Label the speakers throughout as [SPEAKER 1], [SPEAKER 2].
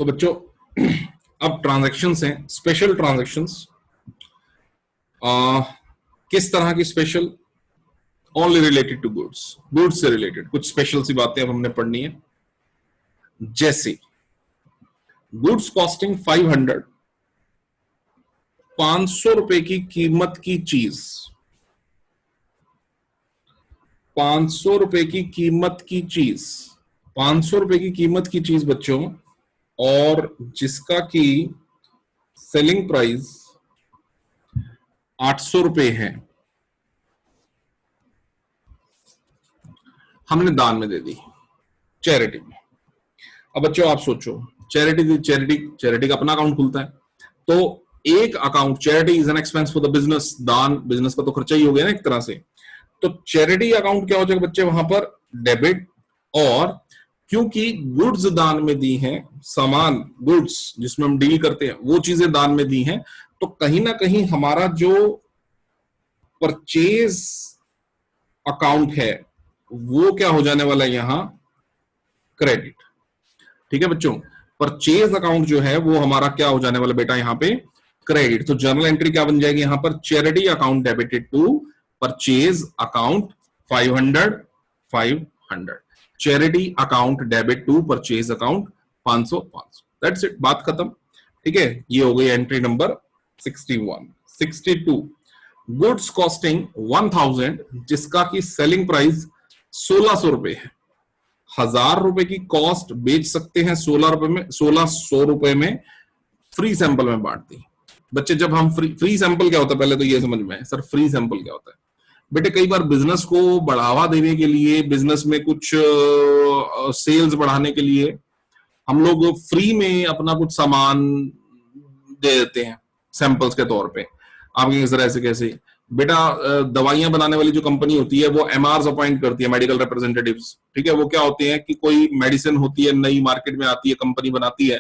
[SPEAKER 1] बच्चों अब ट्रांजैक्शंस हैं, स्पेशल ट्रांजैक्शंस। किस तरह की special? Only related to goods, goods से रिलेटेड कुछ स्पेशल सी बातें अब हमने पढ़नी है। जैसे गुड्स कॉस्टिंग 500, 500 रुपए की कीमत की चीज, 500 रुपए की कीमत की चीज, 500 रुपए की कीमत की चीज बच्चों, और जिसका की सेलिंग प्राइस 800 रुपए है, हमने दान में दे दी, चैरिटी में। अब बच्चों आप सोचो, चैरिटी का अपना अकाउंट खुलता है, तो एक account, charity is an expense for the business, दान बिजनेस का तो खर्चा ही हो गया ना एक तरह से। तो चैरिटी अकाउंट क्या हो जाएगा बच्चे, वहां पर डेबिट। और क्योंकि गुड्स दान में दी हैं, सामान गुड्स जिसमें हम डील करते हैं वो चीजें दान में दी हैं, तो कहीं ना कहीं हमारा जो परचेज अकाउंट है वो क्या हो जाने वाला है यहां, क्रेडिट। ठीक है बच्चों, परचेज अकाउंट जो है वो हमारा क्या हो जाने वाला बेटा यहां पे, क्रेडिट। तो जर्नल एंट्री क्या बन जाएगी यहां पर, charity account debited to purchase account 500, charity account debit to purchase account 500। That's it, बात खत्म। ठीक है, ये हो गई एंट्री नंबर 61। 62 गुड्स कॉस्टिंग 1000, जिसका की सेलिंग प्राइस 1600 रुपए है। 1000 रुपए की कॉस्ट बेच सकते हैं 1600 रुपए में, फ्री सैंपल में बांट दी। बच्चे जब हम फ्री सैंपल क्या होता है पहले तो ये समझ में है, सर फ्री सैंपल क्या होता है बेटे। कई बार बिजनेस को बढ़ावा देने के लिए, बिजनेस में कुछ सेल्स बढ़ाने के लिए हम लोग फ्री में अपना कुछ सामान दे देते हैं सैंपल्स के तौर पे। आप सर ऐसे कैसे बेटा, दवाइयां बनाने वाली जो कंपनी होती है वो एमआरस अपॉइंट करती है, मेडिकल रिप्रेजेंटेटिव्स। ठीक है, वो क्या होते हैं कि कोई मेडिसिन होती है नई मार्केट में आती है, कंपनी बनाती है,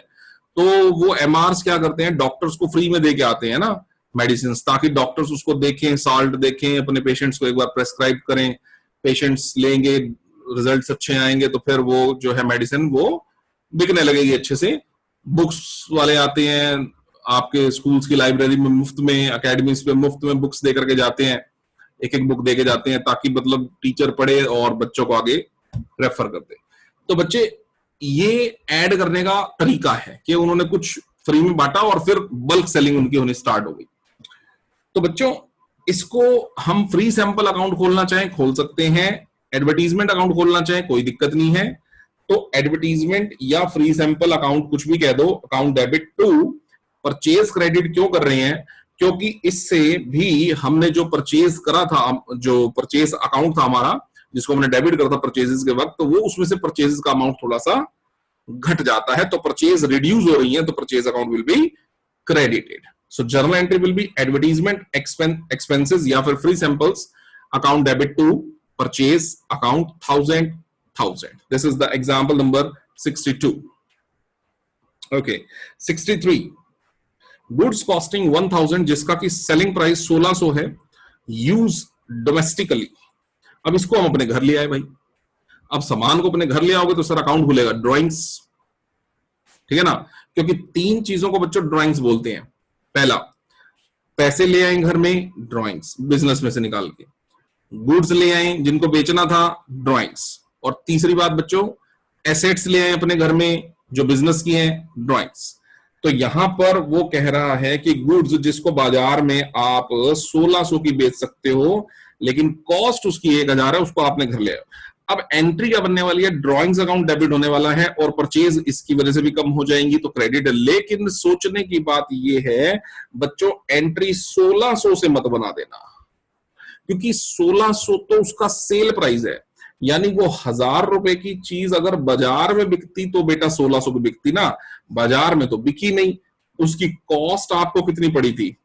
[SPEAKER 1] तो वो एमआरस क्या करते हैं, डॉक्टर्स को फ्री में दे के आते हैं ना मेडिसिन, ताकि डॉक्टर्स उसको देखें, साल्ट देखें, अपने पेशेंट्स को एक बार प्रेस्क्राइब करें, पेशेंट्स लेंगे, रिजल्ट्स अच्छे आएंगे तो फिर वो जो है मेडिसिन वो बिकने लगेगी अच्छे से। बुक्स वाले आते हैं आपके स्कूल्स की लाइब्रेरी में मुफ्त में, एकेडमीज पे मुफ्त में बुक्स दे करके जाते हैं, एक एक बुक दे के जाते हैं ताकि मतलब टीचर पढ़े और बच्चों को आगे रेफर कर दे। तो बच्चे ये ऐड करने का तरीका है कि उन्होंने कुछ फ्री में बांटा और फिर बल्क सेलिंग उनकी होनी स्टार्ट हो गई। तो बच्चों इसको हम फ्री सैंपल अकाउंट खोलना चाहें खोल सकते हैं, एडवर्टीजमेंट अकाउंट खोलना चाहें कोई दिक्कत नहीं है। तो एडवर्टीजमेंट या फ्री सैंपल अकाउंट कुछ भी कह दो, account debit to purchase credit क्यों कर रहे हैं, क्योंकि इससे भी हमने जो परचेज करा था, जो परचेज अकाउंट था हमारा जिसको हमने डेबिट करा था परचेजेस के वक्त, तो वो उसमें से परचेजेस का अमाउंट थोड़ा सा घट जाता है, तो परचेज रिड्यूस हो रही है, तो purchase account will be credited. So journal entry will be advertisement expenses या फिर free samples account debit to purchase account 1000। This is the example number 62। Okay, 63 goods costing 1000, जिसका की सेलिंग प्राइस 1600 है, use domestically. अब इसको हम अपने घर ले आए भाई। अब सामान को अपने घर ले आओगे तो सर अकाउंट खुलेगा ड्राइंग्स, ठीक है ना, क्योंकि 3 चीजों को बच्चों ड्राइंग्स बोलते हैं। पहला, पैसे ले आए घर में, ड्राइंग्स बिजनेस में से निकाल के, गुड्स ले आए जिनको बेचना था, ड्राइंग्स, और तीसरी बात बच्चों एसेट्स ले आए अपने घर में जो बिजनेस की हैं, ड्राइंग्स। तो यहां पर वो कह रहा है कि गुड्स जिसको बाजार में आप 1600 की बेच सकते हो लेकिन कॉस्ट उसकी 1000 है, उसको आपने घर ले आए। अब एंट्री क्या बनने वाली है, ड्राइंग्स अकाउंट डेबिट होने वाला है और परचेज इसकी वजह से भी कम हो जाएंगी तो क्रेडिट। लेकिन सोचने की बात यह है बच्चों, एंट्री 1600 से मत बना देना, क्योंकि 1600 तो उसका सेल प्राइस है, यानी वो 1000 रुपए की चीज अगर बाजार में बिकती तो बेटा 1600 की बिकती ना, बाजार में तो बिकी नहीं। उसकी कॉस्ट आपको कितनी पड़ी थी,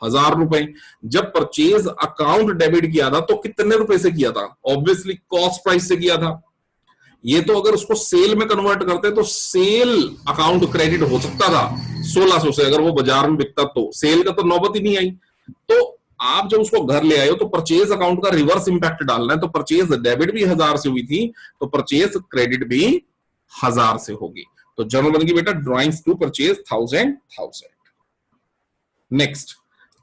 [SPEAKER 1] 1000 रुपए। जब परचेज अकाउंट डेबिट किया था तो कितने रुपए से किया था, ऑब्वियसली कॉस्ट प्राइस से किया था। ये तो अगर उसको सेल में कन्वर्ट करते तो सेल अकाउंट क्रेडिट हो सकता था 1600 से, अगर वो बाजार में बिकता तो सेल का तो नौबत ही नहीं आई। तो आप जब उसको घर ले आए हो तो परचेज अकाउंट का रिवर्स इंपैक्ट डालना है, तो परचेज डेबिट भी 1000 से हुई थी तो परचेज क्रेडिट भी 1000 से होगी। तो जर्नल बनेगी बेटा ड्राइंग्स टू परचेज 1000। नेक्स्ट,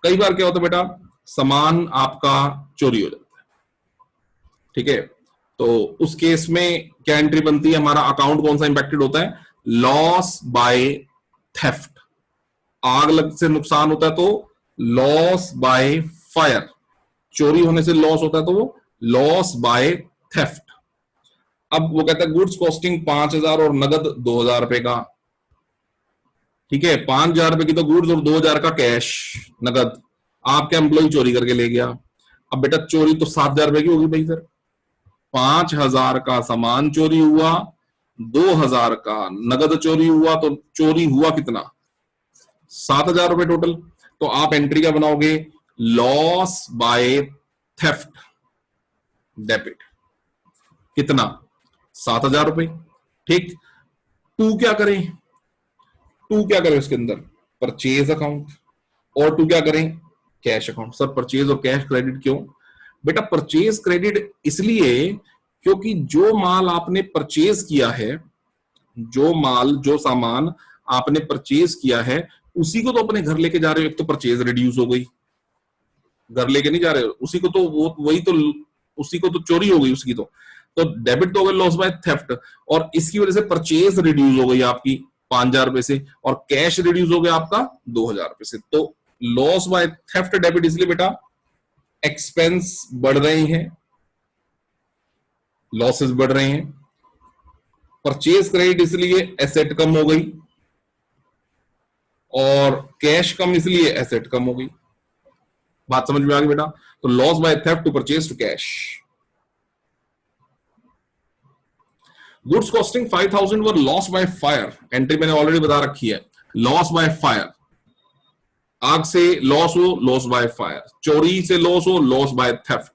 [SPEAKER 1] कई बार क्या होता है बेटा, सामान आपका चोरी हो जाता है, ठीक है, तो उस केस में क्या एंट्री बनती है, हमारा अकाउंट कौन सा इंपैक्टेड होता है, लॉस बाय थेफ्ट। आग लग से नुकसान होता है तो लॉस बाय फायर, चोरी होने से लॉस होता है तो वो लॉस बाय थेफ्ट। अब वो कहता है गुड्स कॉस्टिंग 5000 और नगद 2000 रुपए का, ठीक है, 5000 रुपए की तो गुड्स और 2000 का कैश नगद, आपका एम्प्लॉय चोरी करके ले गया। अब बेटा चोरी तो 7000 रुपए की होगी भाई, सर 5000 का सामान चोरी हुआ, 2000 का नगद चोरी हुआ, तो चोरी हुआ कितना, 7000 रुपए टोटल। तो आप एंट्री क्या बनाओगे, लॉस बाय थेफ्ट डेबिट, कितना, 7000 रुपए, ठीक। टू क्या करें, टू क्या करें उसके अंदर, परचेज अकाउंट, और टू क्या करें, कैश अकाउंट। सर परचेज और कैश क्रेडिट क्यों, बेटा परचेज क्रेडिट इसलिए क्योंकि जो माल आपने परचेज किया है, जो माल जो सामान आपने परचेज किया है उसी को तो अपने घर लेके जा रहे हो, एक तो परचेज रिड्यूस हो गई, घर लेके नहीं जा रहे हो उसी को, तो वो वही तो, उसी को तो चोरी हो गई उसकी, तो डेबिट तो हो गया लॉस बाय थेफ्ट, और इसकी वजह से परचेज रिड्यूस हो गई आपकी 5000 रुपए से, और कैश रिड्यूस हो गया आपका 2000 रुपए से। तो लॉस बाय थेफ्ट डेबिट, इसलिए बेटा एक्सपेंस बढ़ रहे हैं, लॉसेस बढ़ रहे हैं। परचेज क्रेडिट इसलिए एसेट कम हो गई, और कैश कम इसलिए एसेट कम हो गई। बात समझ में आ गई बेटा, तो loss by theft to purchase to cash. Goods costing 5000 were loss by fire, entry मैंने ऑलरेडी बता रखी है, लॉस बाय फायर, आग से लॉस हो लॉस बाय फायर, चोरी से लॉस हो लॉस बाय थेफ्ट।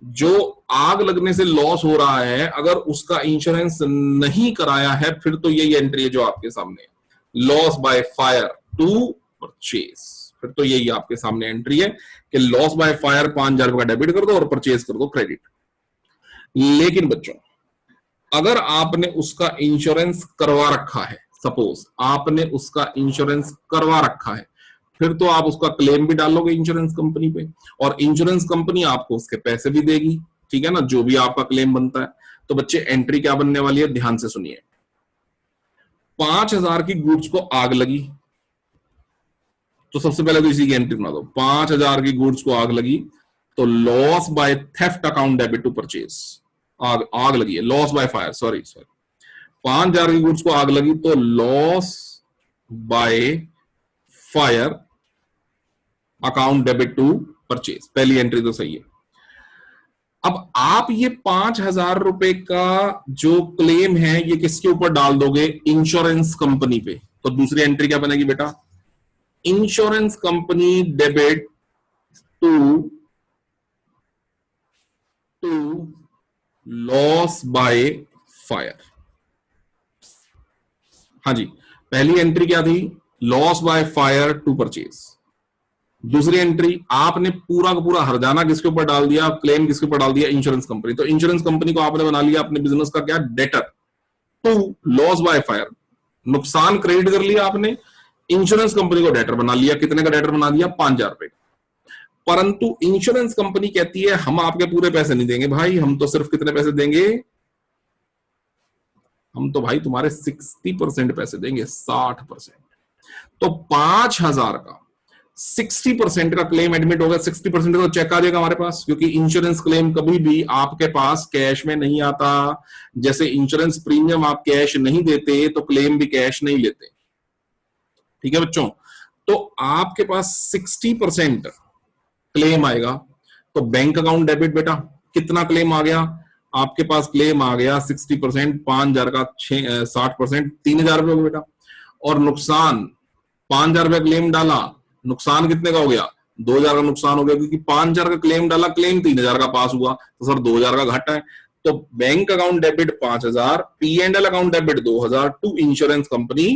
[SPEAKER 1] जो आग लगने से लॉस हो रहा है अगर उसका इंश्योरेंस नहीं कराया है फिर तो यही एंट्री है जो आपके सामने है, loss by fire to purchase, फिर तो यही आपके सामने एंट्री है कि लॉस बाय फायर 5000 का डेबिट कर दो और परचेज कर दो क्रेडिट। लेकिन बच्चों अगर आपने उसका इंश्योरेंस करवा रखा है, सपोज आपने उसका इंश्योरेंस करवा रखा है, फिर तो आप उसका क्लेम भी डालोगे इंश्योरेंस कंपनी पे, और इंश्योरेंस कंपनी आपको उसके पैसे भी देगी, ठीक है ना, जो भी आपका क्लेम बनता है। तो बच्चे एंट्री क्या बनने वाली है, ध्यान से सुनिए। 5000 की गुड्स को आग लगी, तो सबसे पहले तो इसी की एंट्री बना दो, 5000 की गुड्स को आग लगी तो loss by theft account debit to purchase, आग लगी है, लॉस बाय फायर, सॉरी 5000 की गुड्स को आग लगी तो loss by fire account debit to purchase, पहली एंट्री तो सही है। अब आप ये 5000 रुपए का जो क्लेम है ये किसके ऊपर डाल दोगे, इंश्योरेंस कंपनी पे, तो दूसरी एंट्री क्या बनेगी बेटा, insurance company debit to loss by fire. हाँ जी, पहली एंट्री क्या थी, loss by fire to purchase. दूसरी एंट्री आपने पूरा का पूरा हर्जाना किसके ऊपर डाल दिया, क्लेम किसके ऊपर डाल दिया, इंश्योरेंस कंपनी। तो इंश्योरेंस कंपनी को आपने बना लिया अपने बिजनेस का क्या, debtor to loss by fire, नुकसान क्रेडिट कर लिया आपने, इंश्योरेंस कंपनी को डेटर बना लिया, कितने का डेटर बना दिया, 5000 रुपए। परंतु इंश्योरेंस कंपनी कहती है हम आपके पूरे पैसे नहीं देंगे भाई, हम तो सिर्फ कितने पैसे देंगे, हम तो भाई तुम्हारे 60% पैसे देंगे, 60%। तो 5000 का 60% का क्लेम एडमिट होगा, 60% का चेक आ जाएगा हमारे पास, क्योंकि इंश्योरेंस क्लेम कभी भी आपके पास कैश में नहीं आता। जैसे इंश्योरेंस प्रीमियम आप कैश नहीं देते तो क्लेम भी कैश नहीं लेते, ठीक है बच्चों। तो आपके पास 60% क्लेम आएगा, तो बैंक अकाउंट डेबिट बेटा, कितना क्लेम आ गया आपके पास, क्लेम आ गया 60%, 5000 का 60%, 3000 रुपए बेटा। और नुकसान 5000 रुपए क्लेम डाला, नुकसान कितने का हो गया, 2000 का नुकसान हो गया, क्योंकि 5000 का क्लेम डाला, क्लेम 3000 का पास हुआ, तो सर 2000 का घाटा है। तो bank account debit 5000, P&L account debit 2000 to insurance company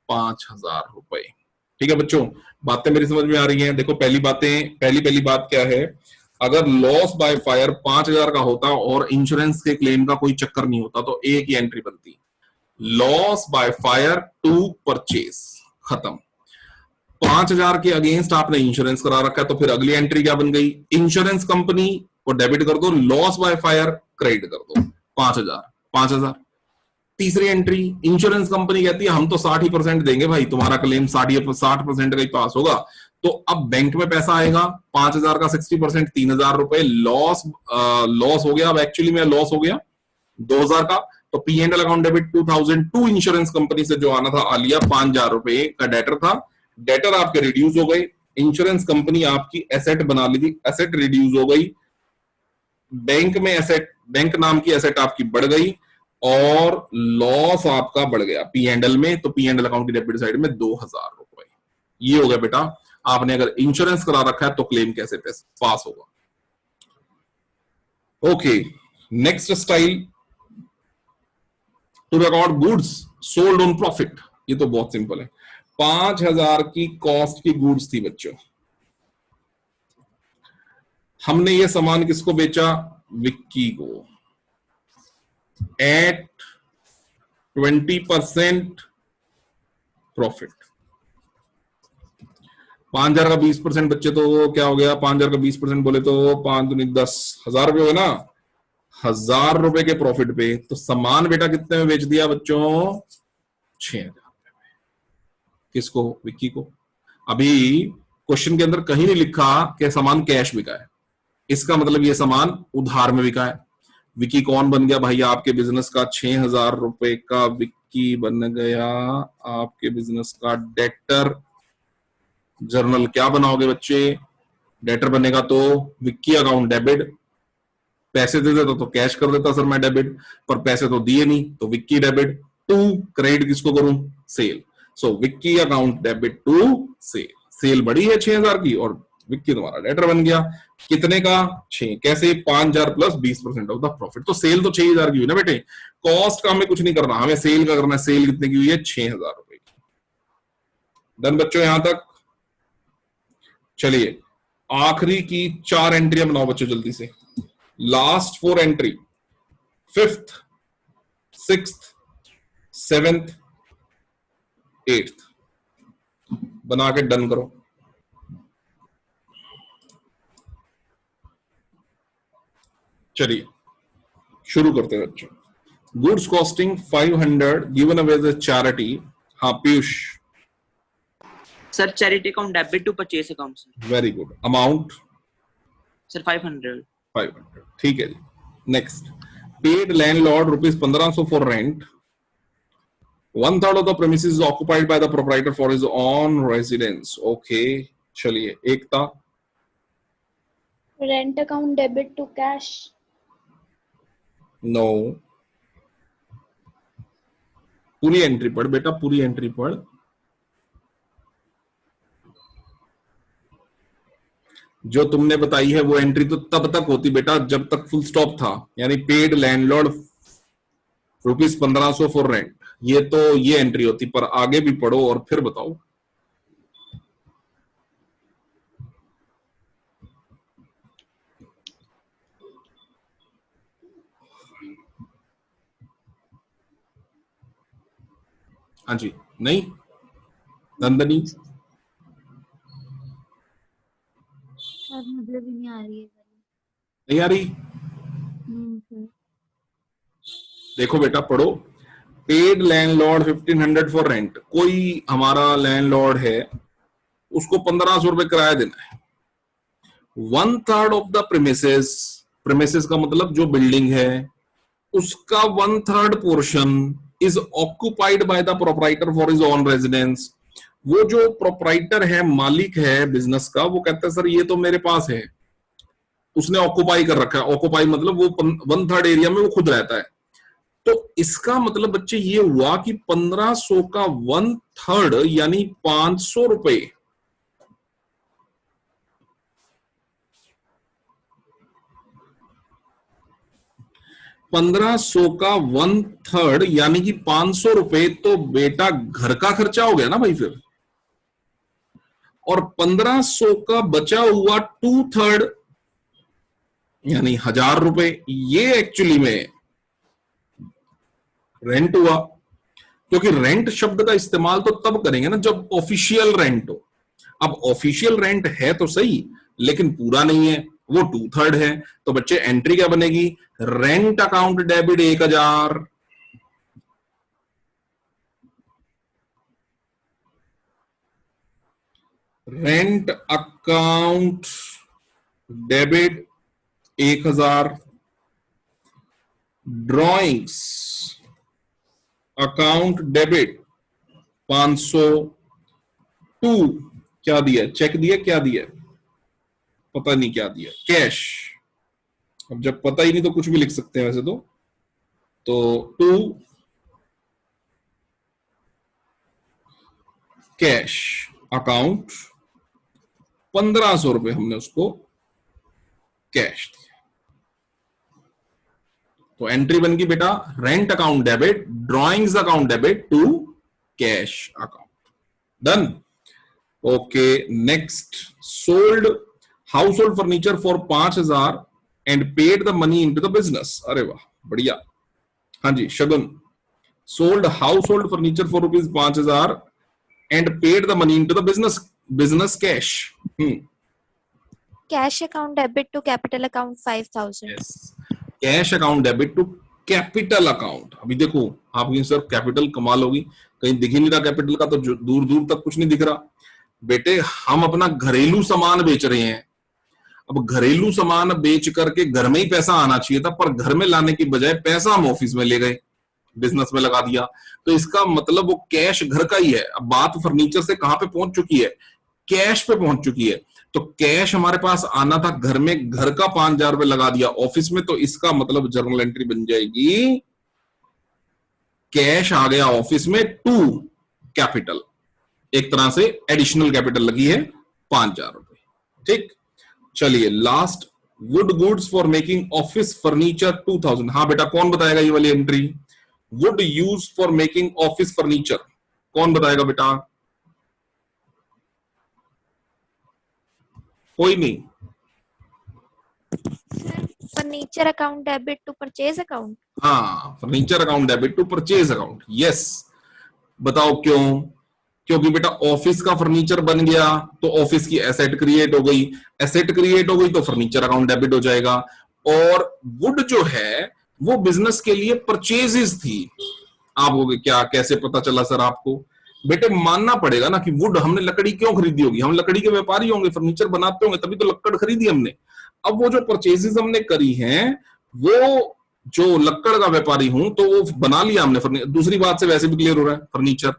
[SPEAKER 1] 5000 रुपए। ठीक है बच्चों, बातें मेरी समझ में आ रही हैं। देखो पहली बात क्या है, अगर लॉस बाय फायर 5000 का होता और इंश्योरेंस के क्लेम का कोई चक्कर नहीं होता तो एक ही एंट्री बनती, loss by fire to purchase, खत्म। 5,000 के अगेंस्ट आपने इंश्योरेंस करा रखा है, तो फिर अगली एंट्री क्या बन गई, इंश्योरेंस कंपनी को डेबिट कर दो, लॉस बाय फायर क्रेडिट कर दो 5,000 5,000। तीसरी एंट्री, इंश्योरेंस कंपनी कहती है हम तो 60% देंगे भाई, तुम्हारा क्लेम 60% का ही पास होगा। तो अब बैंक में पैसा आएगा 5,000 का 60%, 3,000 रुपए लॉस लॉस हो गया। अब एक्चुअली में लॉस हो गया 2,000 का, तो P and L account debit 2,002 insurance company से जो आना था आ लिया, 5,000 रुपए का डेटर था, डेटर आपके रिड्यूस हो गए, इंश्योरेंस कंपनी आपकी एसेट बना ली थी, एसेट रिड्यूस हो गई, बैंक में एसेट, बैंक नाम की एसेट आपकी बढ़ गई, और लॉस आपका बढ़ गया पी एंड एल में, तो पी एंड एल अकाउंट की डेबिट साइड में 2,000 रुपए। ये हो गया बेटा, आपने अगर इंश्योरेंस करा रखा है तो क्लेम कैसे पास होगा। Okay, next style, to record goods sold on profit. ये तो बहुत सिंपल है, 5,000 की कॉस्ट की गुड्स थी बच्चों, हमने ये सामान किसको बेचा, विक्की को, एट 20% प्रॉफिट। 5,000 का 20% बच्चे तो क्या हो गया, 5,000 का 20% बोले तो 5 दूनी 10, 1,000 रुपए हो ना, 1,000 रुपए के प्रॉफिट पे, तो सामान बेटा कितने में बेच दिया बच्चों, 6,000 रुपए में। किसको, विक्की को। अभी क्वेश्चन के अंदर कहीं नहीं लिखा कि सामान कैश बिका है, इसका मतलब ये सामान उधार में बिका है। विक्की कौन बन गया भाई, आपके बिजनेस का 6,000 रुपए का विक्की बन गया आपके बिजनेस का डेटर। जर्नल क्या बनाओगे बच्चे, डेटर बनेगा तो विक्की अकाउंट डेबिट, पैसे दे देता तो कैश कर देता सर मैं डेबिट, पर पैसे तो दिए नहीं तो विक्की डेबिट। टू क्रेडिट किसको करूं, sale, so Vicky account debit to sale. Sale बड़ी है 6,000 की और विक्की तुम्हारा डेटर बन गया, कितने का, 6, कैसे, 5,000 प्लस 20% ऑफ द प्रॉफिट। तो सेल तो 6,000 की हुई ना बेटे, कॉस्ट का हमें कुछ नहीं करना, हमें सेल का करना है। सेल कितने की हुई है, 6,000 रुपए की। डन बच्चों यहां तक। चलिए आखिरी की 4 एंट्रियां बनाओ बच्चों जल्दी से, last 4 entry, 5th 6th 7th 8th बना के डन करो। चलिए शुरू करते हैं बच्चों। Goods costing 500 given away as charity. हाँ Piyush.
[SPEAKER 2] Sir charity account debit to purchase account sir.
[SPEAKER 1] Very good. Amount
[SPEAKER 2] sir 500।
[SPEAKER 1] ठीक है जी। Next, paid landlord ₹1,500 for rent, 1/3 of the premises is occupied by the proprietor for his own residence. Okay, चलिए Ekta.
[SPEAKER 3] Rent account debit to cash.
[SPEAKER 1] No, पूरी entry पढ़ बेटा, पूरी entry पढ़। जो तुमने बताई है वो एंट्री तो तब तक होती बेटा जब तक फुल स्टॉप था, यानी पेड लैंडलॉर्ड ₹1,500 फॉर रेंट, ये तो ये एंट्री होती, पर आगे भी पढ़ो और फिर बताओ। हाँ जी, नहीं नंदनी,
[SPEAKER 4] मुझे भी नहीं आ रही है।
[SPEAKER 1] नहीं आ रही? देखो बेटा पढ़ो, पेड लैंडलॉर्ड 1,500 फॉर रेंट, कोई हमारा लैंडलॉर्ड है उसको 1,500 रुपए किराया देना है। 1/3 ऑफ द प्रेमिसेस, प्रेमिसेस का मतलब जो बिल्डिंग है उसका 1/3 portion is occupied by the proprietor for his own residence. वो जो प्रोप्राइटर है, मालिक है बिजनेस का, वो कहता है सर ये तो मेरे पास है, उसने ऑक्युपाई कर रखा है। ऑक्युपाई मतलब वो 1/3 एरिया में वो खुद रहता है। तो इसका मतलब बच्चे ये हुआ कि 1,500 का 1/3 यानी 500 रुपए, का 1/3 यानी कि 500 रुपए तो बेटा घर का खर्चा हो गया ना भाई फिर। और 1,500 का बचा हुआ 2/3 यानी 1,000 रुपए, ये एक्चुअली में रेंट हुआ। क्योंकि रेंट शब्द का इस्तेमाल तो तब करेंगे ना जब ऑफिशियल रेंट हो। अब ऑफिशियल रेंट है तो सही, लेकिन पूरा नहीं है, वो 2/3 है। तो बच्चे एंट्री क्या बनेगी? Rent account debit 1000, rent account debit 1000, drawings account debit 500, to क्या दिया? चेक दिया? क्या दिया? पता नहीं क्या दिया। कैश, अब जब पता ही नहीं तो कुछ भी लिख सकते हैं वैसे तो टू कैश अकाउंट 1500 रुपए हमने उसको कैश दिया। तो एंट्री बन गई बेटा rent account debit drawings account debit to cash account. Done. Okay next, sold household furniture for 5000 and paid the money into the business. अरे वाह बढ़िया। हाँ जी Shagun, sold household furniture for ₹5000 and paid the money into the business cash.
[SPEAKER 4] Cash account debit to capital account 5000.
[SPEAKER 1] Cash account debit to capital account. अभी देखो आपकी sir capital कमाल होगी, कहीं दिख ही नहीं रहा कैपिटल का, तो दूर दूर तक कुछ नहीं दिख रहा। बेटे हम अपना घरेलू सामान बेच रहे हैं, अब घरेलू सामान बेच करके घर में ही पैसा आना चाहिए था, पर घर में लाने की बजाय पैसा हम ऑफिस में ले गए, बिजनेस में लगा दिया। तो इसका मतलब वो कैश घर का ही है। अब बात फर्नीचर से कहां पे पहुंच चुकी है? कैश पे पहुंच चुकी है। तो कैश हमारे पास आना था घर में, घर का 5000 रुपए लगा दिया ऑफिस में, तो इसका मतलब जर्नल एंट्री बन जाएगी कैश आ गया ऑफिस में टू कैपिटल, एक तरह से एडिशनल कैपिटल लगी है 5000 रुपए। ठीक, चलिए last, would goods for making office furniture 2000। हाँ बेटा कौन बताएगा ये वाली entry? Would use for making office furniture, कौन बताएगा बेटा? कोई नहीं।
[SPEAKER 4] Furniture account debit to purchase account.
[SPEAKER 1] हाँ furniture account debit to purchase account. Yes, बताओ क्यों? क्योंकि बेटा ऑफिस का फर्नीचर बन गया तो ऑफिस की एसेट क्रिएट हो गई, एसेट क्रिएट हो गई तो फर्नीचर अकाउंट डेबिट हो जाएगा। और वुड जो है वो बिजनेस के लिए परचेजेस थी। आप होगे क्या, कैसे पता चला सर आपको? बेटे मानना पड़ेगा ना कि वुड, हमने लकड़ी क्यों खरीदी होगी? हम लकड़ी के व्यापारी होंगे, फर्नीचर बनाते होंगे, तभी तो लकड़ खरीदी हमने। अब वो जो परचेजेस हमने करी हैं, वो जो लकड़ का व्यापारी हूं तो वो बना लिया हमने। दूसरी बात से वैसे भी क्लियर हो रहा है फर्नीचर,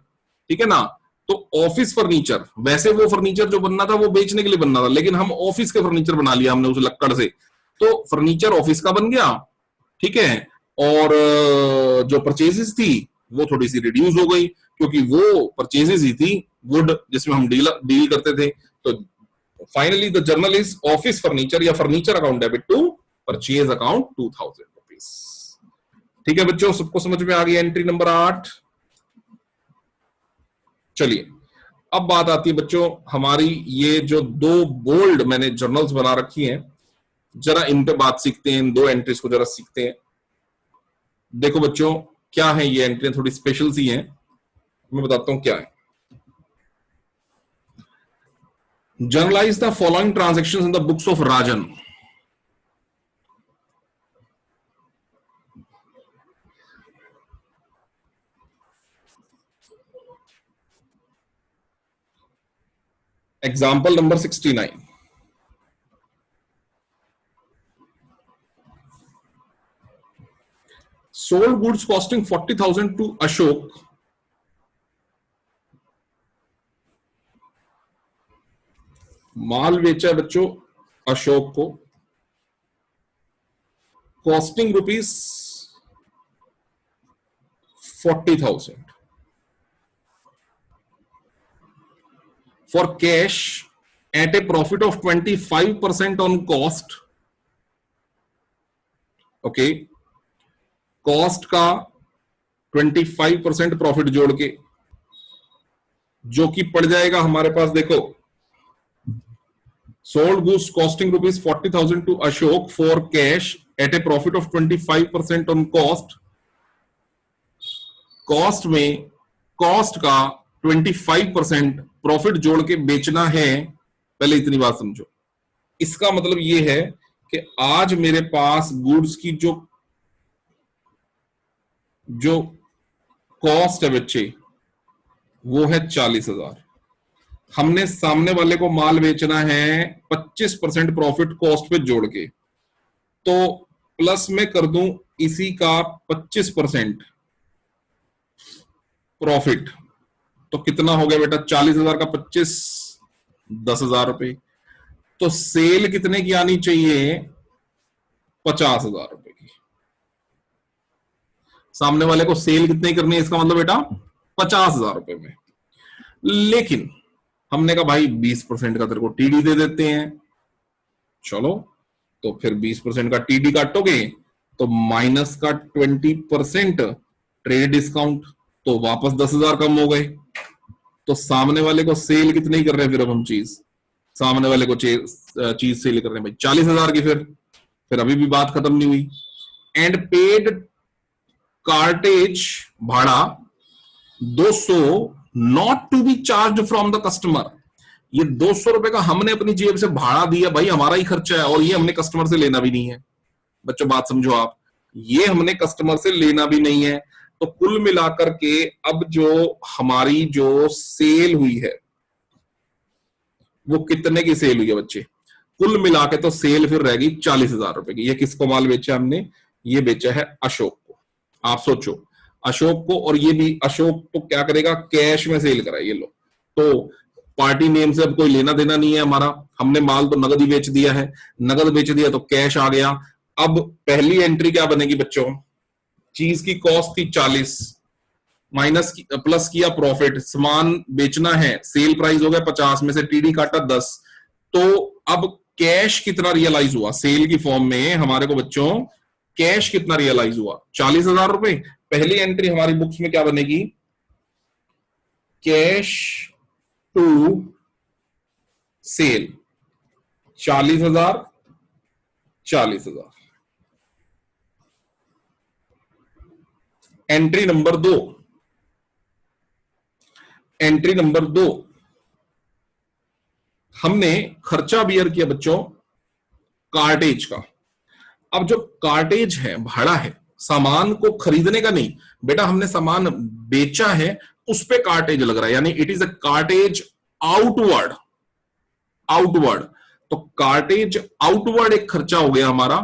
[SPEAKER 1] ठीक है ना? तो ऑफिस फर्नीचर, वैसे वो फर्नीचर जो बनना था वो बेचने के लिए बनना था, लेकिन हम ऑफिस के फर्नीचर बना लिया हमने उस लकड़ से, तो फर्नीचर ऑफिस का बन गया। ठीक है, और जो परचेजेस थी वो थोड़ी सी रिड्यूस हो गई, क्योंकि वो परचेजेस ही थी वुड जिसमें हम डील करते थे। तो finally the journal is office furniture या furniture account debit to purchase account 2000 rupees. ठीक है बच्चों, सबको समझ में आ गई एंट्री नंबर 8? चलिए अब बात आती है बच्चों हमारी, ये जो दो बोल्ड मैंने जर्नल्स बना रखी हैं, जरा इन पे बात सीखते हैं, इन दो एंट्रीज को जरा सीखते हैं। देखो बच्चों क्या है ये एंट्री, थोड़ी स्पेशल सी हैं, मैं बताता हूं क्या है। Generalized the following transactions in the books of Rajan. Example number 69, sold goods costing 40,000 to Ashok, माल बेचा बच्चों अशोक को, costing rupees 40,000 for cash at a profit of 25% on cost. Okay, cost का 25% प्रॉफिट जोड़ के, जो कि पड़ जाएगा हमारे पास, देखो sold goods costing rupees 40,000 to Ashok for cash at a profit of 25% on cost। Cost में कॉस्ट का 25% प्रॉफिट जोड़ के बेचना है, पहले इतनी बात समझो। इसका मतलब ये है कि आज मेरे पास गुड्स की जो कॉस्ट है बच्चे वो है 40,000। हमने सामने वाले को माल बेचना है 25% प्रॉफिट कॉस्ट पे जोड़ के, तो प्लस में कर दूं इसी का 25% प्रॉफिट, तो कितना हो गया बेटा 40,000 का 25, 10,000 रुपए। तो सेल कितने की आनी चाहिए 50,000 रुपए की। सामने वाले को सेल कितने करनी है, इसका मतलब बेटा 50,000 रुपए में। लेकिन हमने कहा भाई 20% का तेरे को टीडी दे देते हैं, चलो तो फिर 20% का टीडी काटोगे तो माइनस का 20% ट्रेड डिस्काउंट, तो वापस 10,000 कम हो गए। तो सामने वाले को सेल कितने ही कर रहे हैं फिर अब हम चीज, सामने वाले को चीज सेल कर रहे हैं भाई 40,000 की। फिर अभी भी बात खत्म नहीं हुई। एंड पेड कार्टेज भाड़ा 200 not to be charge from the customer. ये 200 रुपए का हमने अपनी जेब से भाड़ा दिया, भाई हमारा ही खर्चा है और ये हमने कस्टमर से लेना भी नहीं है। बच्चों बात समझो आप, ये हमने कस्टमर से लेना भी नहीं है। तो कुल मिलाकर के अब जो हमारी जो सेल हुई है वो कितने की सेल हुई है बच्चे, कुल मिला के तो सेल फिर रहेगी 40,000 रुपए की। ये किसको माल बेचा हमने, ये बेचा है अशोक को। आप सोचो अशोक को, और ये भी अशोक तो क्या करेगा कैश में सेल करा, ये लो। तो पार्टी नेम से अब कोई लेना देना नहीं है हमारा, हमने माल तो नगद ही बेच दिया है, नगद बेच दिया तो कैश आ गया। अब पहली एंट्री क्या बनेगी बच्चों, चीज की कॉस्ट थी 40 माइनस प्लस किया प्रॉफिट, सामान बेचना है, सेल प्राइस हो गया 50 में से टीडी काटा 10, तो अब कैश कितना रियलाइज हुआ सेल की फॉर्म में हमारे को बच्चों, कैश कितना रियलाइज हुआ 40,000 रुपए। पहली एंट्री हमारी बुक्स में क्या बनेगी, cash to sale 40,000 40,000। Entry number 2, entry number 2 हमने खर्चा बियर किया बच्चों कार्टेज का। अब जो कार्टेज है भाड़ा है, सामान को खरीदने का नहीं बेटा, हमने सामान बेचा है उस पे कार्टेज लग रहा है, यानी it is a cartage outward. Outward तो कार्टेज आउटवर्ड एक खर्चा हो गया हमारा,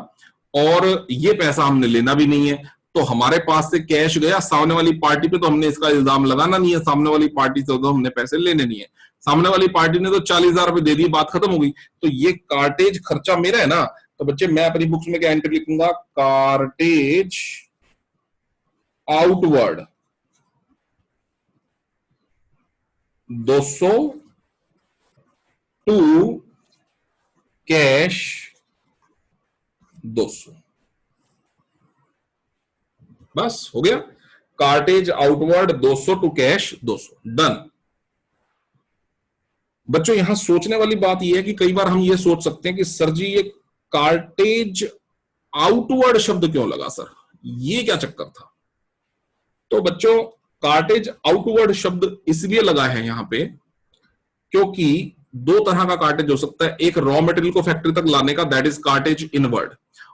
[SPEAKER 1] और ये पैसा हमने लेना भी नहीं है। तो हमारे पास से कैश गया, सामने वाली पार्टी पे तो हमने इसका इल्जाम लगाना नहीं है, सामने वाली पार्टी से तो हमने पैसे लेने नहीं है, सामने वाली पार्टी ने तो 40,000 रुपए दे दिए, बात खत्म हो गई। तो ये कार्टेज खर्चा मेरा है ना, तो बच्चे मैं अपनी बुक्स में क्या एंट्री लिखूंगा, कार्टेज आउटवर्ड 200 टू कैश 200, बस हो गया। Cartage outward 200 to cash 200, done. बच्चों यहां सोचने वाली बात यह है कि कई बार हम ये सोच सकते हैं कि सर जी ये कार्टेज आउटवर्ड शब्द क्यों लगा सर, ये क्या चक्कर था। तो बच्चों कार्टेज आउटवर्ड शब्द इसलिए लगा है यहां पे क्योंकि दो तरह का कार्टेज हो सकता है, एक रॉ मटेरियल को फैक्ट्री तक लाने का, दैट इज कार्टेज इनवर्ड,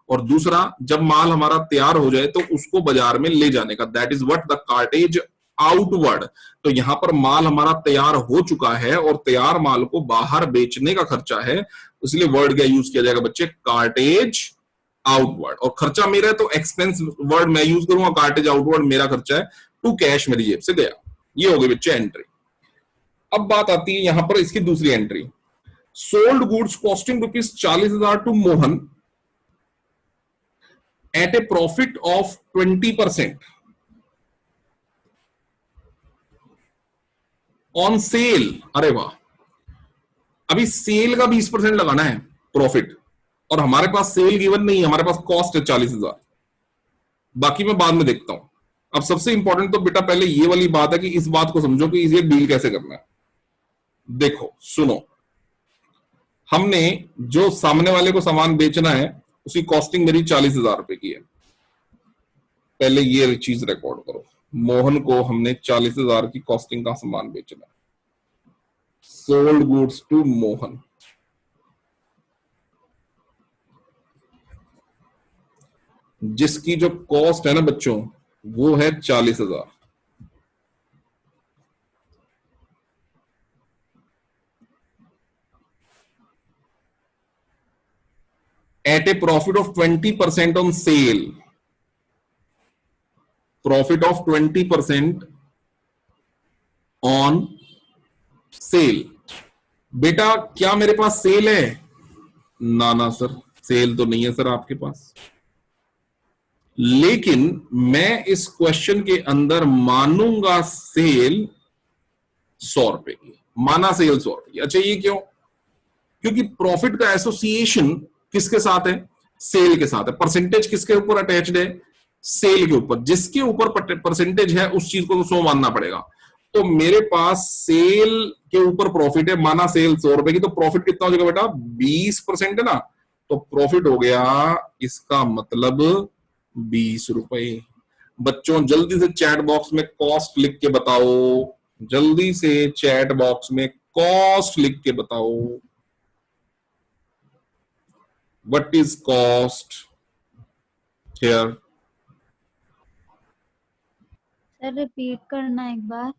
[SPEAKER 1] और दूसरा जब माल हमारा तैयार हो जाए तो उसको बाजार में ले जाने का, that is what the cartage outward. तो यहां पर माल हमारा तैयार हो चुका है और तैयार माल को बाहर बेचने का खर्चा है, इसलिए वर्ड क्या यूज किया जाएगा बच्चे, कार्टेज आउटवर्ड। और खर्चा मेरा है तो एक्सपेंस वर्ड मैं यूज करूंगा, कार्टेज आउटवर्ड मेरा खर्चा है, टू कैश मेरी जेब से गया। ये हो गई बच्चे एंट्री। अब बात आती है यहां पर इसकी दूसरी entry, sold goods costing ₹40,000 to Mohan at a profit of 20% on sale. अरे वाह, अभी सेल का 20% लगाना है प्रॉफिट, और हमारे पास सेल गिवन नहीं है, हमारे पास कॉस्ट है 40,000, बाकी मैं बाद में देखता हूं। अब सबसे इंपॉर्टेंट तो बेटा पहले ये वाली बात है कि इस बात को समझो कि ये डील कैसे करना है। देखो सुनो, हमने जो सामने वाले को सामान बेचना है उसकी कॉस्टिंग मेरी 40,000 रुपए की है, पहले ये चीज रिकॉर्ड करो। मोहन को हमने 40,000 की कॉस्टिंग का सामान बेचना है। Sold goods to Mohan. जिसकी जो कॉस्ट है ना बच्चों, वो है 40,000। At a profit of 20% on sale. Profit of 20% on sale. बेटा क्या मेरे पास सेल है? ना ना सर, सेल तो नहीं है सर आपके पास। लेकिन मैं इस क्वेश्चन के अंदर मानूंगा सेल 100 रुपए की। माना सेल 100 रुपए की। अच्छा ये क्यों? क्योंकि प्रॉफिट का एसोसिएशन किसके साथ है? सेल के साथ है। परसेंटेज किसके ऊपर अटैच्ड है? सेल के ऊपर। जिसके ऊपर परसेंटेज है उस चीज को तो 100 मानना पड़ेगा। तो मेरे पास सेल के ऊपर प्रॉफिट है, माना सेल 100 रुपए की, तो प्रॉफिट कितना हो जाएगा बेटा? 20% है ना। तो प्रॉफिट हो गया इसका मतलब 20 रुपए। बच्चों जल्दी से चैट बॉक्स में कॉस्ट लिख के बताओ। जल्दी से चैट बॉक्स में कॉस्ट लिख के बताओ। What is cost here?
[SPEAKER 5] Sir repeat करना एक बार।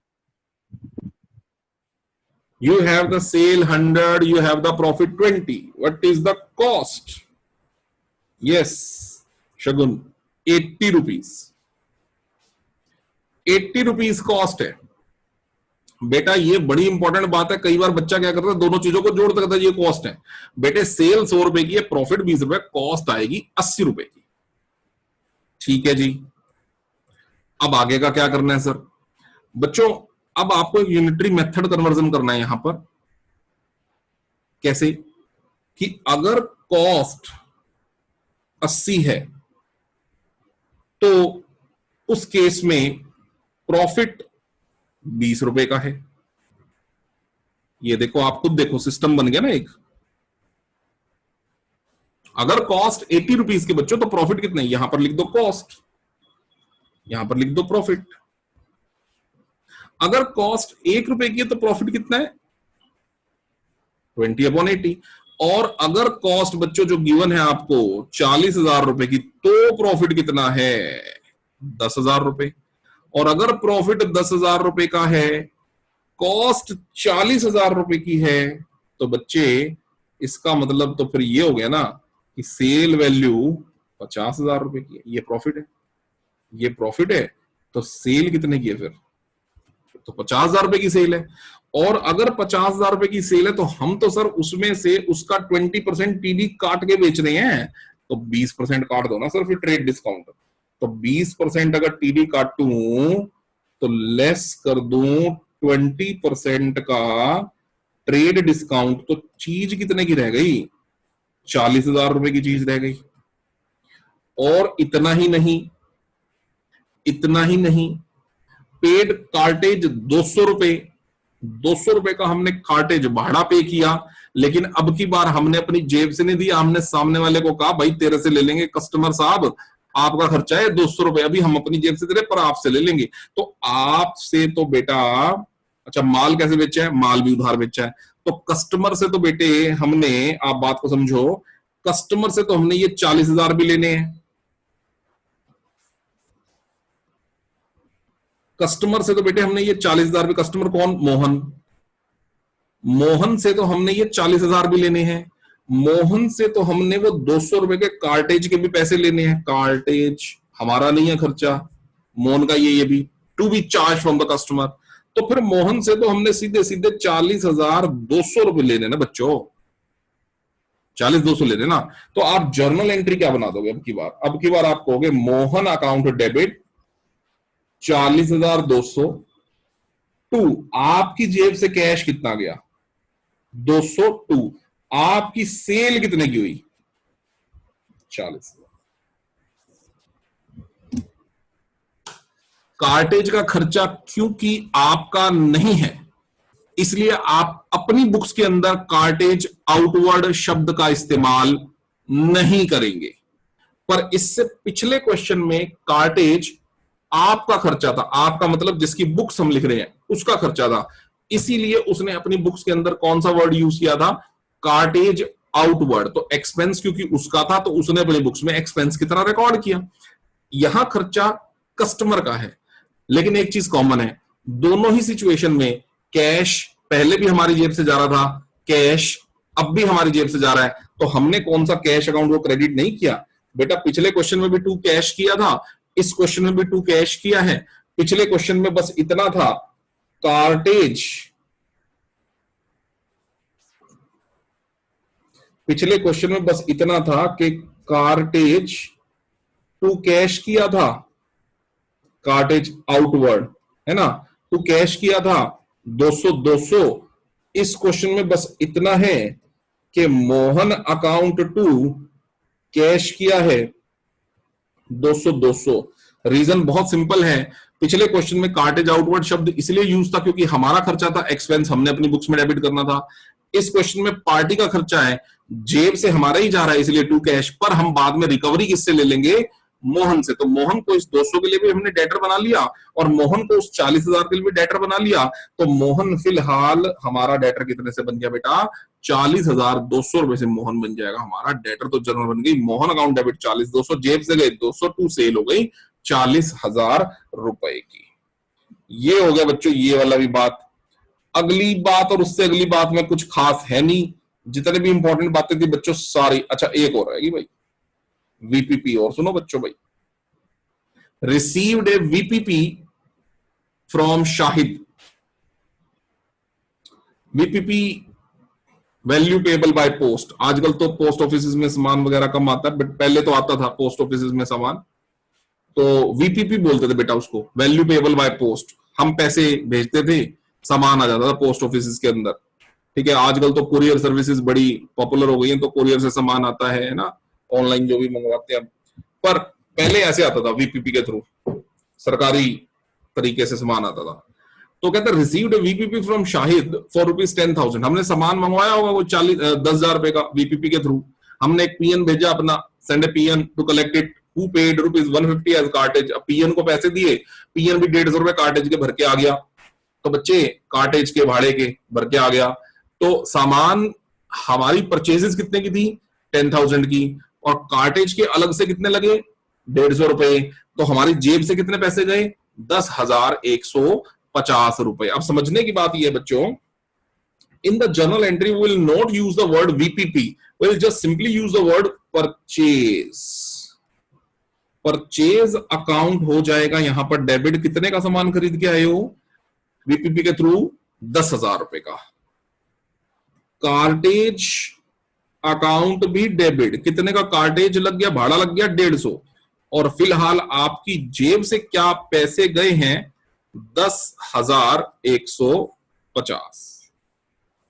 [SPEAKER 1] You have the sale 100, you have the profit 20. What is the cost? Yes, Shagun, 80 rupees. 80 rupees cost है। बेटा ये बड़ी इंपॉर्टेंट बात है। कई बार बच्चा क्या करता है, दोनों चीजों को जोड़ करता है, ये कॉस्ट है। बेटे सेल 100 रुपए की है, प्रॉफिट 20 रुपए, कॉस्ट आएगी 80 रुपए की। ठीक है जी। अब आगे का क्या करना है सर? बच्चों अब आपको एक यूनिटरी मेथड कन्वर्जन करना है यहां पर। कैसे? कि अगर कॉस्ट 80 है तो उस केस में प्रॉफिट 20 रुपए का है। ये देखो, आप खुद देखो, सिस्टम बन गया ना एक। अगर कॉस्ट 80 रुपीज के बच्चों, तो प्रॉफिट कितना है? यहां पर लिख दो कॉस्ट, यहां पर लिख दो प्रॉफिट। अगर कॉस्ट 1 रुपए की है तो प्रॉफिट कितना है? 20/80। और अगर कॉस्ट बच्चों जो गिवन है आपको 40,000 रुपए की, तो प्रॉफिट कितना है? 10,000 रुपए। और अगर प्रॉफिट 10,000 रुपए का है, कॉस्ट 40,000 रुपए की है, तो बच्चे इसका मतलब तो फिर ये हो गया ना कि सेल वैल्यू 50,000 रुपए की है। ये प्रॉफिट है, ये प्रॉफिट है। तो सेल कितने की है फिर? तो 50,000 रुपए की सेल है। और अगर 50,000 रुपए की सेल है तो हम तो सर उसमें से उसका 20% टीडी काट के बेच रहे हैं। तो 20% काट दो ना सर फिर ट्रेड डिस्काउंट। तो 20% अगर टीडी काटूं तो लेस कर दूं 20% का ट्रेड डिस्काउंट, तो चीज कितने की रह गई? 40,000 रुपए की चीज रह गई। और इतना ही नहीं, इतना ही नहीं, पेड कार्टेज 200 रुपए। 200 रुपए का हमने कार्टेज भाड़ा पे किया, लेकिन अब की बार हमने अपनी जेब से नहीं दिया, हमने सामने वाले को कहा भाई तेरे से ले लेंगे कस्टमर साहब, आपका खर्चा है 200 रुपए, अभी हम अपनी जेब से दे रहे पर आपसे ले लेंगे। तो आपसे तो बेटा, अच्छा माल कैसे बेचा है? माल भी उधार बेचा है। तो कस्टमर से तो बेटे हमने, आप बात को समझो, कस्टमर से तो हमने ये 40,000 भी लेने हैं। कस्टमर से तो बेटे हमने ये 40,000 भी, कस्टमर कौन? मोहन। मोहन से तो हमने ये 40,000 भी लेने हैं। मोहन से तो हमने वो 200 रुपए के कार्टेज के भी पैसे लेने हैं। कार्टेज हमारा नहीं है खर्चा, मोहन का ये भी to be charge from the customer. तो फिर मोहन से तो हमने सीधे सीधे 40,200 रुपए लेने ना बच्चों, 40,200 लेने ना। तो आप जर्नल एंट्री क्या बना दोगे अब की बार? अब की बार आप कहोगे मोहन अकाउंट डेबिट 40,200 टू, आपकी जेब से कैश कितना गया? 202। आपकी सेल कितने की हुई? 40,000। कार्टेज का खर्चा क्योंकि आपका नहीं है, इसलिए आप अपनी बुक्स के अंदर कार्टेज आउटवर्ड शब्द का इस्तेमाल नहीं करेंगे। पर इससे पिछले क्वेश्चन में कार्टेज आपका खर्चा था, आपका मतलब जिसकी बुक्स हम लिख रहे हैं उसका खर्चा था, इसीलिए उसने अपनी बुक्स के अंदर कौन सा वर्ड यूज किया था, कार्टेज आउटवर्ड। तो एक्सपेंस क्योंकि उसका था तो उसने अपनी बुक्स में एक्सपेंस की तरह रिकॉर्ड किया। यहां खर्चा कस्टमर का है, लेकिन एक चीज कॉमन है, दोनों ही सिचुएशन में कैश पहले भी हमारी जेब से जा रहा था, कैश अब भी हमारी जेब से जा रहा है, तो हमने कौन सा कैश अकाउंट को क्रेडिट नहीं किया बेटा। पिछले क्वेश्चन में भी टू कैश किया था, इस क्वेश्चन में भी टू कैश किया है। पिछले क्वेश्चन में बस इतना था, कार्टेज, पिछले क्वेश्चन में बस इतना था कि कार्टेज टू कैश किया था, कार्टेज आउटवर्ड है ना, टू कैश किया था 200। इस क्वेश्चन में बस इतना है कि मोहन अकाउंट टू कैश किया है 200। रीजन बहुत सिंपल है, पिछले क्वेश्चन में कार्टेज आउटवर्ड शब्द इसलिए यूज था क्योंकि हमारा खर्चा था, एक्सपेंस हमने अपनी बुक्स में डेबिट करना था। इस क्वेश्चन में पार्टी का खर्चा है, जेब से हमारा ही जा रहा है, इसलिए टू कैश, पर हम बाद में रिकवरी किससे ले लेंगे, मोहन से। तो मोहन को इस 200 के लिए भी हमने डेटर बना लिया और मोहन को उस 40,000 के लिए भी डेटर बना लिया। तो मोहन फिलहाल हमारा डेटर कितने से बन गया बेटा, 40,200 रुपए से मोहन बन जाएगा हमारा डेटर। तो जर्नल बन गई मोहन अकाउंट डेबिट 40,200, जेब से गए 200, टू सेल हो गई 40,000 रुपए की। ये हो गया बच्चों ये वाला भी बात। अगली बात और उससे अगली बात में कुछ खास है नहीं, जितने भी इंपॉर्टेंट बातें थी बच्चों सारी। अच्छा एक और रहेगी भाई, वीपीपी। और सुनो बच्चों भाई, received A VPP from Shahid. VPP value payable by post. आजकल तो पोस्ट ऑफिस में सामान वगैरह कम आता है, बट पहले तो आता था पोस्ट ऑफिस में सामान, तो वीपीपी बोलते थे बेटा उसको, वैल्यू पेबल बाय पोस्ट। हम पैसे भेजते थे, सामान आ जाता था पोस्ट ऑफिस के अंदर, ठीक है। आजकल तो कुरियर सर्विसेज बड़ी पॉपुलर हो गई हैं, तो कुरियर से सामान आता है ना, ऑनलाइन जो भी मंगवाते हैं। पर पहले ऐसे आता था वीपीपी के थ्रू, सरकारी तरीके से सामान आता था। तो कहता है received VPP from Shahid for ₹10,000। हमने सामान मंगवाया होगा वो 10,000 रुपए का वीपीपी के थ्रू। हमने एक पीएन भेजा अपना, send a peon to collect it, who paid ₹150 as cartage. अब पीएन को पैसे दिए, पीएन भी 150 रुपए कार्टेज के भर के आ गया। तो बच्चे कार्टेज के भाड़े के भर के आ गया। तो सामान हमारी परचेजेस कितने की थी, 10,000 की, और कार्टेज के अलग से कितने लगे, 150 रुपए। तो हमारी जेब से कितने पैसे गए, 10,150 रुपए। अब समझने की बात यह है बच्चों, in the journal entry we will not use the word VPP, we will just simply use the word purchase. Purchase account हो जाएगा यहां पर डेबिट। कितने का सामान खरीद के आए हो, वीपीपी के थ्रू 10,000 रुपए का। कार्टेज अकाउंट भी डेबिट, कितने का कार्टेज लग गया, भाड़ा लग गया 150। और फिलहाल आपकी जेब से क्या पैसे गए हैं, 10,150।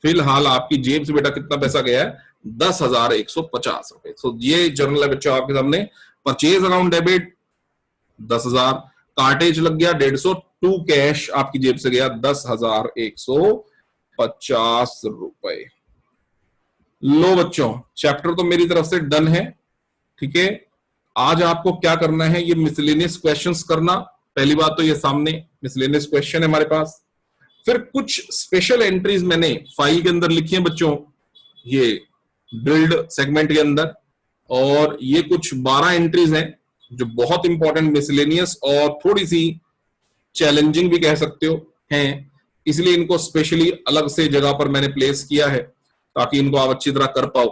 [SPEAKER 1] फिलहाल आपकी जेब से बेटा कितना पैसा गया है, 10,150 रुपए। तो ये जर्नल है बच्चों आपके सामने। परचेज अकाउंट डेबिट 10,000, कार्टेज लग गया 150, टू कैश आपकी जेब से गया 10,150 रुपए। लो बच्चों, चैप्टर तो मेरी तरफ से डन है, ठीक है। आज आपको क्या करना है, ये मिसलेनियस क्वेश्चंस करना। पहली बात तो ये सामने मिसलेनियस क्वेश्चन है हमारे पास। फिर कुछ स्पेशल एंट्रीज मैंने फाइल के अंदर लिखी है बच्चों, ये ड्रिल्ड सेगमेंट के अंदर, और ये कुछ 12 एंट्रीज हैं जो बहुत इंपॉर्टेंट मिसलेनियस और थोड़ी सी चैलेंजिंग भी कह सकते हो हैं, इसलिए इनको स्पेशली अलग से जगह पर मैंने प्लेस किया है ताकि इनको आप अच्छी तरह कर पाओ।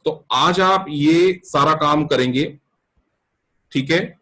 [SPEAKER 1] तो आज आप ये सारा काम करेंगे, ठीक है।